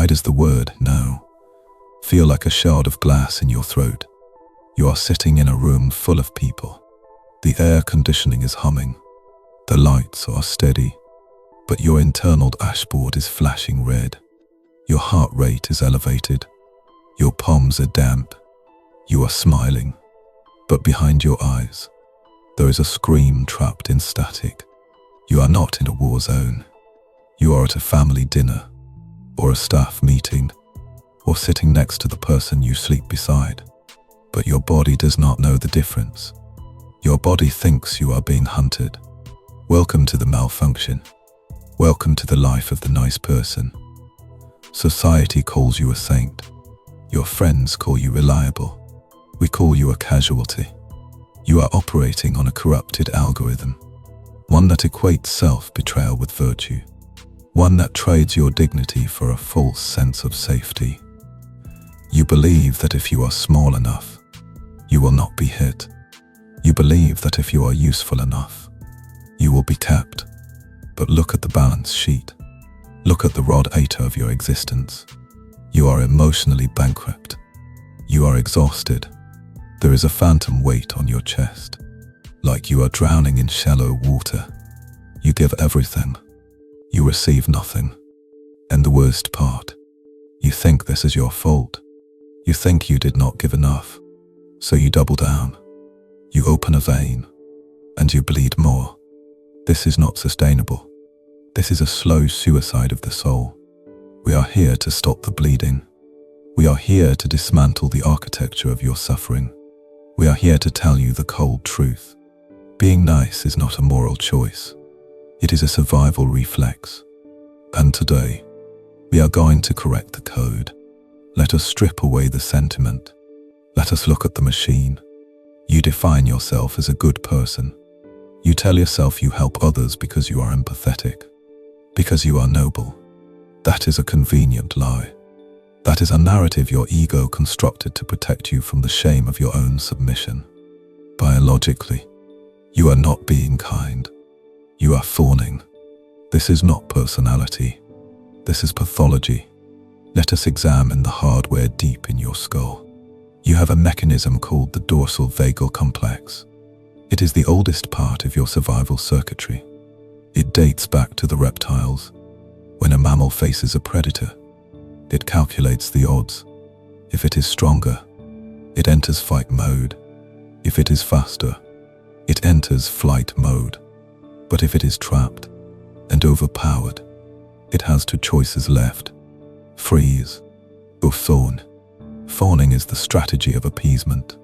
Why does the word no feel like a shard of glass in your throat? You are sitting in a room full of people. The air conditioning is humming. The lights are steady, but your internal dashboard is flashing red. Your heart rate is elevated. Your palms are damp. You are smiling, but behind your eyes, there is a scream trapped in static. You are not in a war zone. You are at a family dinner, or a staff meeting, or sitting next to the person you sleep beside. But your body does not know the difference. Your body thinks you are being hunted. Welcome to the malfunction. Welcome to the life of the nice person. Society calls you a saint. Your friends call you reliable. We call you a casualty. You are operating on a corrupted algorithm, one that equates self-betrayal with virtue, one that trades your dignity for a false sense of safety. You believe that if you are small enough, you will not be hit. You believe that if you are useful enough, you will be kept. But look at the balance sheet. Look at the raw data of your existence. You are emotionally bankrupt. You are exhausted. There is a phantom weight on your chest, like you are drowning in shallow water. You give everything. You receive nothing. And the worst part, you think this is your fault. You think you did not give enough. So you double down. You open a vein, and you bleed more. This is not sustainable. This is a slow suicide of the soul. We are here to stop the bleeding. We are here to dismantle the architecture of your suffering. We are here to tell you the cold truth. Being nice is not a moral choice. It is a survival reflex. And today, we are going to correct the code. Let us strip away the sentiment. Let us look at the machine. You define yourself as a good person. You tell yourself you help others because you are empathetic, because you are noble. That is a convenient lie. That is a narrative your ego constructed to protect you from the shame of your own submission. Biologically, you are not being kind. You are fawning. This is not personality. This is pathology. Let us examine the hardware deep in your skull. You have a mechanism called the Dorsal Vagal Complex. It is the oldest part of your survival circuitry. It dates back to the reptiles. When a mammal faces a predator, it calculates the odds. If it is stronger, it enters fight mode. If it is faster, it enters flight mode. But if it is trapped and overpowered, it has two choices left: freeze or fawn. Fawning is the strategy of appeasement.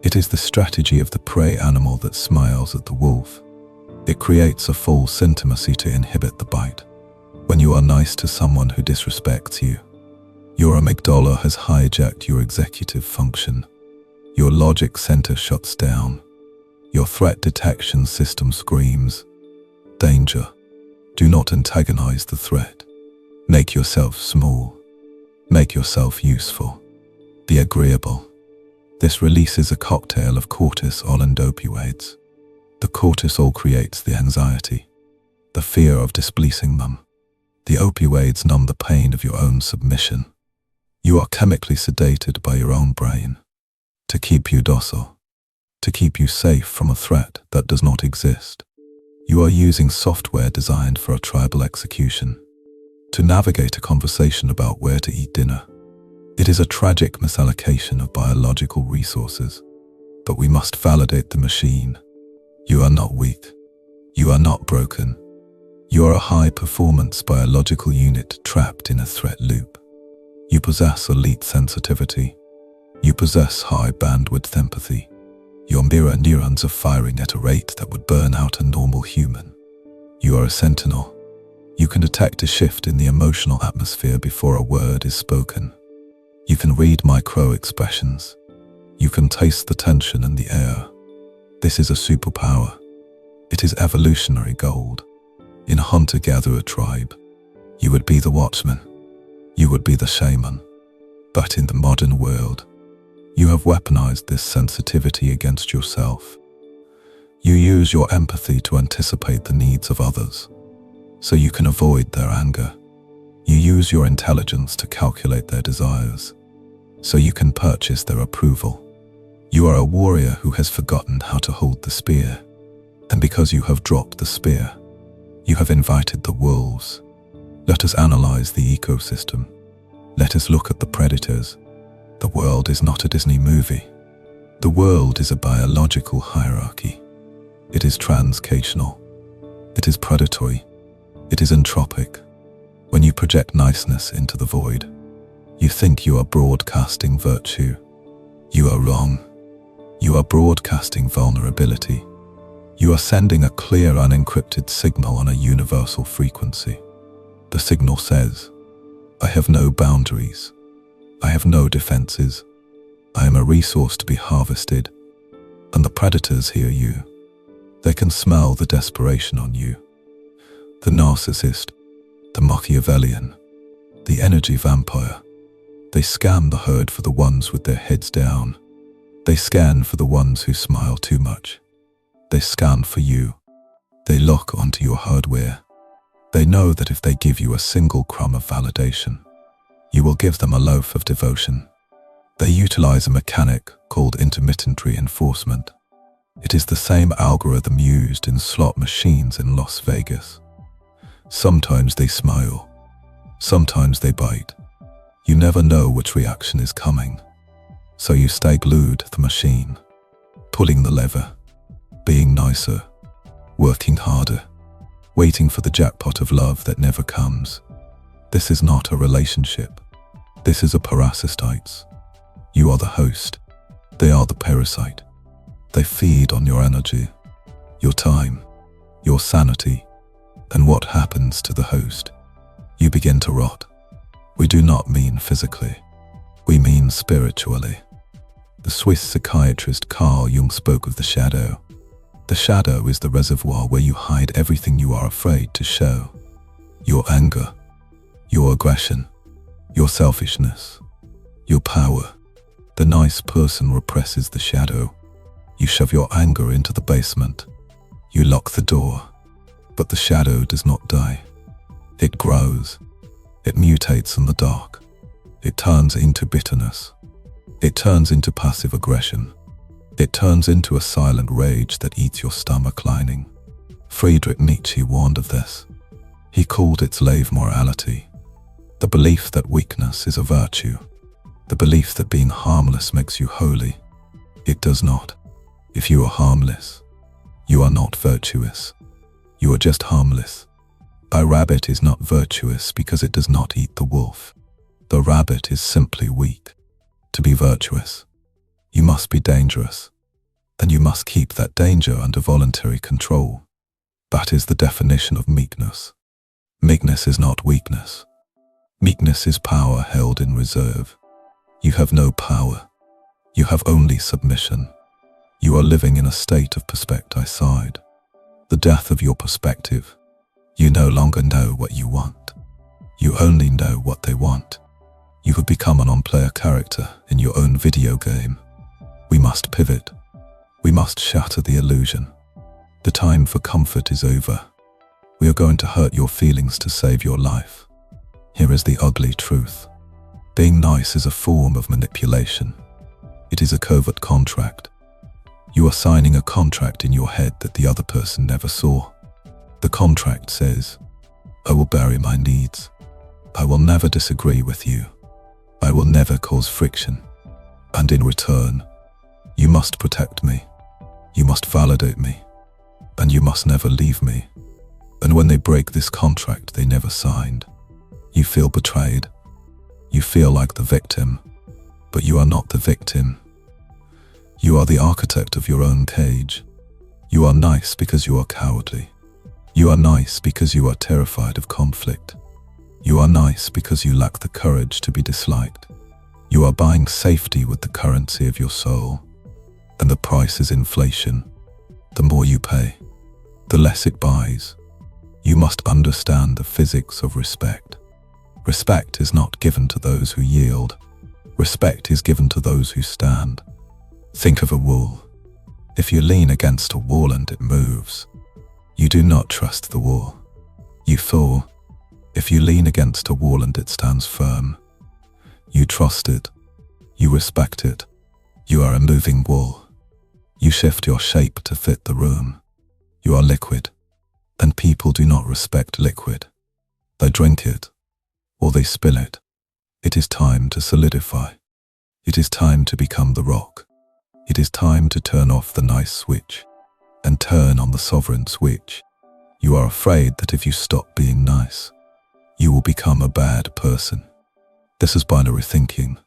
It is the strategy of the prey animal that smiles at the wolf. It creates a false intimacy to inhibit the bite. When you are nice to someone who disrespects you, your amygdala has hijacked your executive function. Your logic center shuts down. Your threat detection system screams, danger. Do not antagonize the threat. Make yourself small. Make yourself useful. Be agreeable. This releases a cocktail of cortisol and opioids. The cortisol creates the anxiety, the fear of displeasing them. The opioids numb the pain of your own submission. You are chemically sedated by your own brain to keep you docile, to keep you safe from a threat that does not exist. You are using software designed for a tribal execution to navigate a conversation about where to eat dinner. It is a tragic misallocation of biological resources, but we must validate the machine. You are not weak. You are not broken. You are a high-performance biological unit trapped in a threat loop. You possess elite sensitivity. You possess high-bandwidth empathy. Your mirror neurons are firing at a rate that would burn out a normal human. You are a sentinel. You can detect a shift in the emotional atmosphere before a word is spoken. You can read micro-expressions. You can taste the tension in the air. This is a superpower. It is evolutionary gold. In a hunter-gatherer tribe, you would be the watchman. You would be the shaman. But in the modern world, you have weaponized this sensitivity against yourself. You use your empathy to anticipate the needs of others, so you can avoid their anger. You use your intelligence to calculate their desires, so you can purchase their approval. You are a warrior who has forgotten how to hold the spear, and because you have dropped the spear, you have invited the wolves. Let us analyze the ecosystem. Let us look at the predators. The world is not a Disney movie. The world is a biological hierarchy. It is transcational. It is predatory. It is entropic. When you project niceness into the void, you think you are broadcasting virtue. You are wrong. You are broadcasting vulnerability. You are sending a clear, unencrypted signal on a universal frequency. The signal says, I have no boundaries. I have no defenses. I am a resource to be harvested. And the predators hear you. They can smell the desperation on you. The narcissist, the Machiavellian, the energy vampire. They scan the herd for the ones with their heads down. They scan for the ones who smile too much. They scan for you. They lock onto your hardware. They know that if they give you a single crumb of validation, you will give them a loaf of devotion. They utilize a mechanic called intermittent reinforcement. It is the same algorithm used in slot machines in Las Vegas. Sometimes they smile. Sometimes they bite. You never know which reaction is coming. So you stay glued to the machine, pulling the lever, being nicer, working harder, waiting for the jackpot of love that never comes. This is not a relationship. This is a parasitites. You are the host. They are the parasite. They feed on your energy, your time, your sanity. And what happens to the host? You begin to rot. We do not mean physically. We mean spiritually. The Swiss psychiatrist Carl Jung spoke of the shadow. The shadow is the reservoir where you hide everything you are afraid to show. Your anger, your aggression, your selfishness, your power. The nice person represses the shadow. You shove your anger into the basement. You lock the door. But the shadow does not die. It grows. It mutates in the dark. It turns into bitterness. It turns into passive aggression. It turns into a silent rage that eats your stomach lining. Friedrich Nietzsche warned of this. He called it slave morality. The belief that weakness is a virtue. The belief that being harmless makes you holy. It does not. If you are harmless, you are not virtuous. You are just harmless. A rabbit is not virtuous because it does not eat the wolf. The rabbit is simply weak. To be virtuous, you must be dangerous. And you must keep that danger under voluntary control. That is the definition of meekness. Meekness is not weakness. Meekness is power held in reserve. You have no power. You have only submission. You are living in a state of perspecticide. The death of your perspective. You no longer know what you want. You only know what they want. You have become an on-player character in your own video game. We must pivot. We must shatter the illusion. The time for comfort is over. We are going to hurt your feelings to save your life. Here is the ugly truth. Being nice is a form of manipulation. It is a covert contract. You are signing a contract in your head that the other person never saw. The contract says, I will bury my needs. I will never disagree with you. I will never cause friction. And in return, you must protect me. You must validate me. And you must never leave me. And when they break this contract they never signed, you feel betrayed. You feel like the victim. But you are not the victim. You are the architect of your own cage. You are nice because you are cowardly. You are nice because you are terrified of conflict. You are nice because you lack the courage to be disliked. You are buying safety with the currency of your soul. And the price is inflation. The more you pay, the less it buys. You must understand the physics of respect. Respect is not given to those who yield. Respect is given to those who stand. Think of a wall. If you lean against a wall and it moves, you do not trust the wall. You fall. If you lean against a wall and it stands firm, you trust it, you respect it, you are a moving wall. You shift your shape to fit the room. You are liquid, and people do not respect liquid. They drink it, or they spill it. It is time to solidify. It is time to become the rock. It is time to turn off the nice switch and turn on the sovereign switch. You are afraid that if you stop being nice, you will become a bad person. This is binary thinking.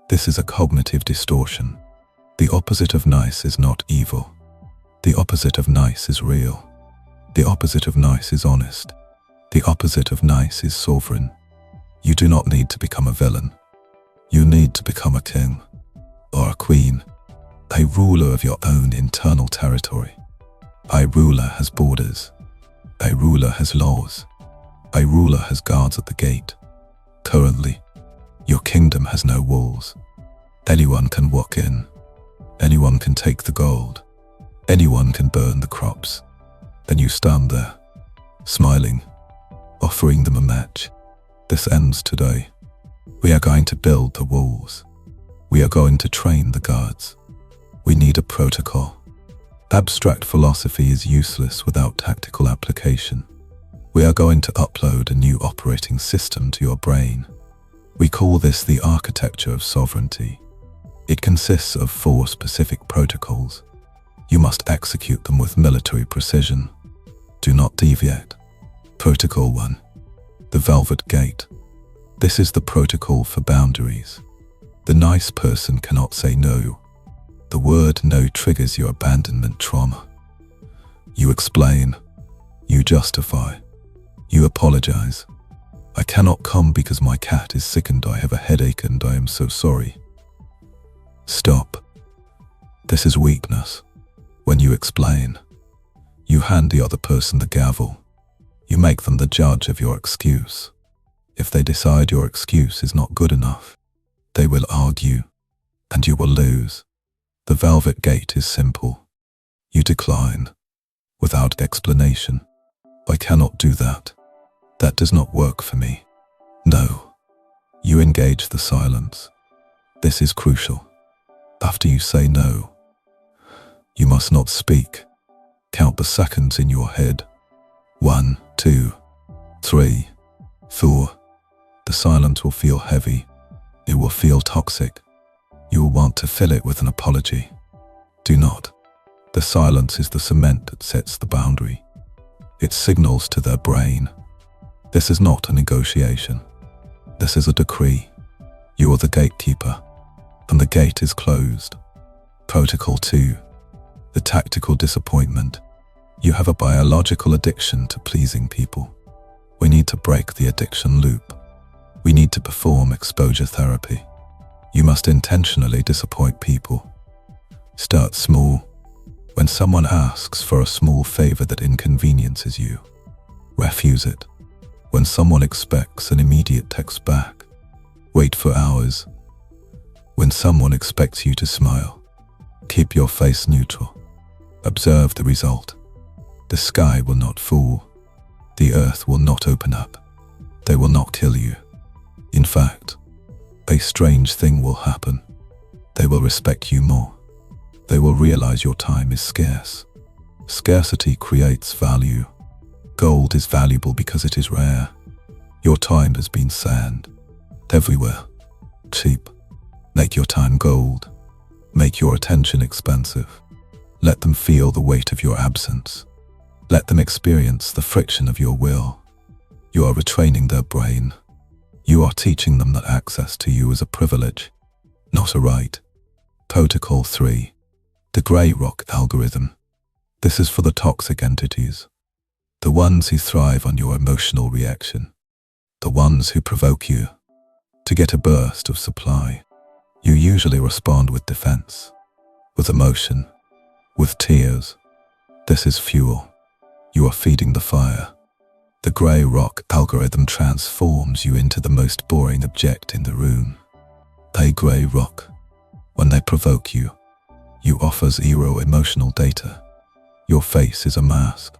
This is a cognitive distortion. The opposite of nice is not evil. The opposite of nice is real. The opposite of nice is honest. The opposite of nice is sovereign. You do not need to become a villain. You need to become a king or a queen, a ruler of your own internal territory. A ruler has borders. A ruler has laws. A ruler has guards at the gate. Currently, your kingdom has no walls. Anyone can walk in. Anyone can take the gold. Anyone can burn the crops. Then you stand there, smiling, offering them a match. This ends today. We are going to build the walls. We are going to train the guards. We need a protocol. Abstract philosophy is useless without tactical application. We are going to upload a new operating system to your brain. We call this the architecture of sovereignty. It consists of 4 specific protocols. You must execute them with military precision. Do not deviate. Protocol 1. The Velvet Gate. This is the protocol for boundaries. The nice person cannot say no. The word no triggers your abandonment trauma. You explain. You justify. You apologize. I cannot come because my cat is sick and I have a headache and I am so sorry. Stop. This is weakness. When you explain, you hand the other person the gavel. You make them the judge of your excuse. If they decide your excuse is not good enough, they will argue, and you will lose. The Velvet Gate is simple. You decline, without explanation. I cannot do that. That does not work for me. No. You engage the silence. This is crucial. After you say no, you must not speak. Count the seconds in your head. 1, 2, 3, 4. The silence will feel heavy. It will feel toxic. You will want to fill it with an apology. Do not. The silence is the cement that sets the boundary. It signals to their brain. This is not a negotiation. This is a decree. You are the gatekeeper, and the gate is closed. Protocol 2. The tactical disappointment. You have a biological addiction to pleasing people. We need to break the addiction loop. We need to perform exposure therapy. You must intentionally disappoint people. Start small. When someone asks for a small favor that inconveniences you, refuse it. When someone expects an immediate text back, wait for hours. When someone expects you to smile, keep your face neutral. Observe the result. The sky will not fall. The earth will not open up. They will not kill you. In fact, a strange thing will happen. They will respect you more. They will realize your time is scarce. Scarcity creates value. Gold is valuable because it is rare. Your time has been sand. Everywhere. Cheap. Make your time gold. Make your attention expensive. Let them feel the weight of your absence. Let them experience the friction of your will. You are retraining their brain. You are teaching them that access to you is a privilege, not a right. Protocol 3. The Grey Rock Algorithm. This is for the toxic entities. The ones who thrive on your emotional reaction. The ones who provoke you. To get a burst of supply, you usually respond with defense, with emotion, with tears. This is fuel. You are feeding the fire. The Grey Rock algorithm transforms you into the most boring object in the room. A grey rock. When they provoke you, you offer zero emotional data. Your face is a mask.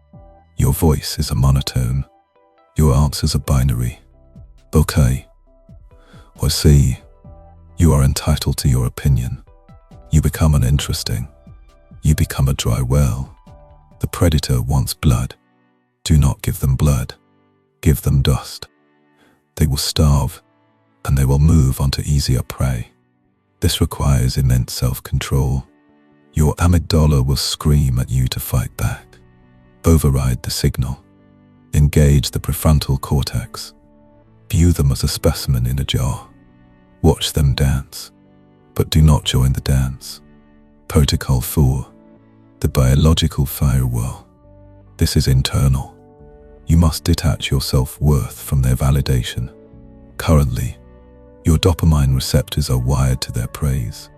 Your voice is a monotone. Your answers are binary. Okay. Or C. You are entitled to your opinion. You become uninteresting. You become a dry well. The predator wants blood. Do not give them blood. Give them dust. They will starve, and they will move on to easier prey. This requires immense self-control. Your amygdala will scream at you to fight back. Override the signal. Engage the prefrontal cortex. View them as a specimen in a jar. Watch them dance, but do not join the dance. Protocol 4. The biological firewall. This is internal. You must detach your self-worth from their validation. Currently, your dopamine receptors are wired to their praise.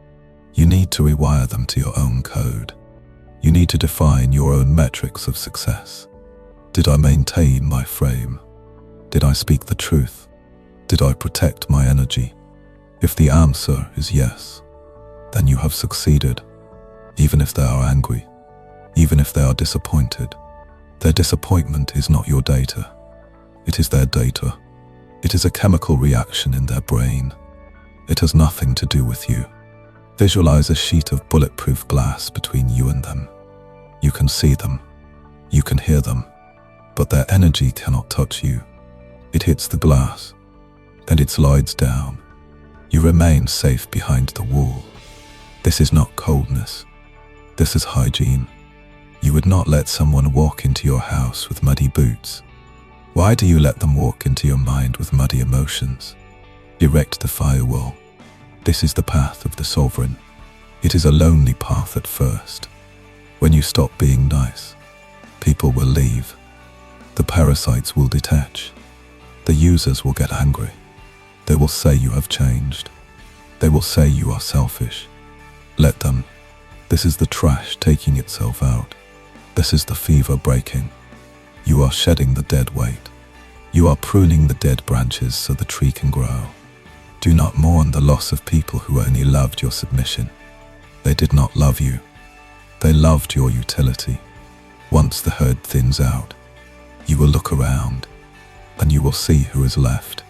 You need to rewire them to your own code. You need to define your own metrics of success. Did I maintain my frame? Did I speak the truth? Did I protect my energy? If the answer is yes, then you have succeeded. Even if they are angry, even if they are disappointed, their disappointment is not your data. It is their data. It is a chemical reaction in their brain. It has nothing to do with you. Visualize a sheet of bulletproof glass between you and them. You can see them. You can hear them. But their energy cannot touch you. It hits the glass, and it slides down. You remain safe behind the wall. This is not coldness. This is hygiene. You would not let someone walk into your house with muddy boots. Why do you let them walk into your mind with muddy emotions? Erect the firewall. This is the path of the sovereign. It is a lonely path at first. When you stop being nice, people will leave. The parasites will detach. The users will get angry. They will say you have changed. They will say you are selfish. Let them. This is the trash taking itself out. This is the fever breaking. You are shedding the dead weight. You are pruning the dead branches so the tree can grow. Do not mourn the loss of people who only loved your submission. They did not love you. They loved your utility. Once the herd thins out, you will look around, and you will see who is left.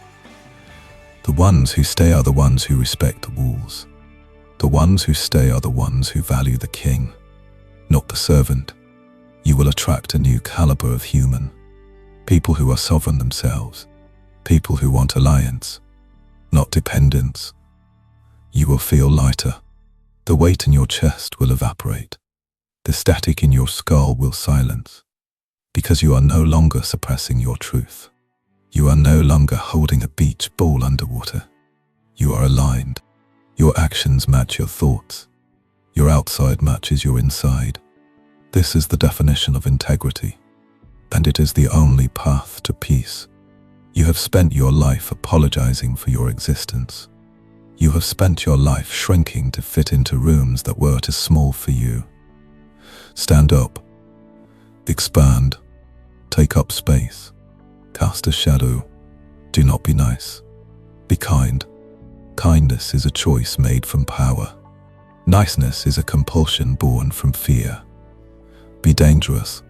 The ones who stay are the ones who respect the walls. The ones who stay are the ones who value the king, not the servant. You will attract a new caliber of human. People who are sovereign themselves. People who want alliance, not dependence. You will feel lighter. The weight in your chest will evaporate. The static in your skull will silence. Because you are no longer suppressing your truth. You are no longer holding a beach ball underwater. You are aligned. Your actions match your thoughts. Your outside matches your inside. This is the definition of integrity, and it is the only path to peace. You have spent your life apologizing for your existence. You have spent your life shrinking to fit into rooms that were too small for you. Stand up. Expand. Take up space. Cast a shadow. Do not be nice. Be kind. Kindness is a choice made from power. Niceness is a compulsion born from fear. Be dangerous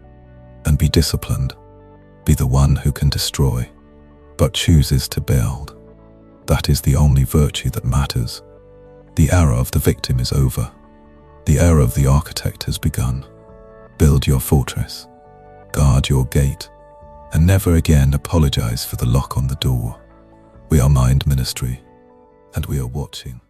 and be disciplined. Be the one who can destroy, but chooses to build. That is the only virtue that matters. The era of the victim is over. The era of the architect has begun. Build your fortress. Guard your gate. And never again apologize for the lock on the door. We are Mind Ministry, and we are watching.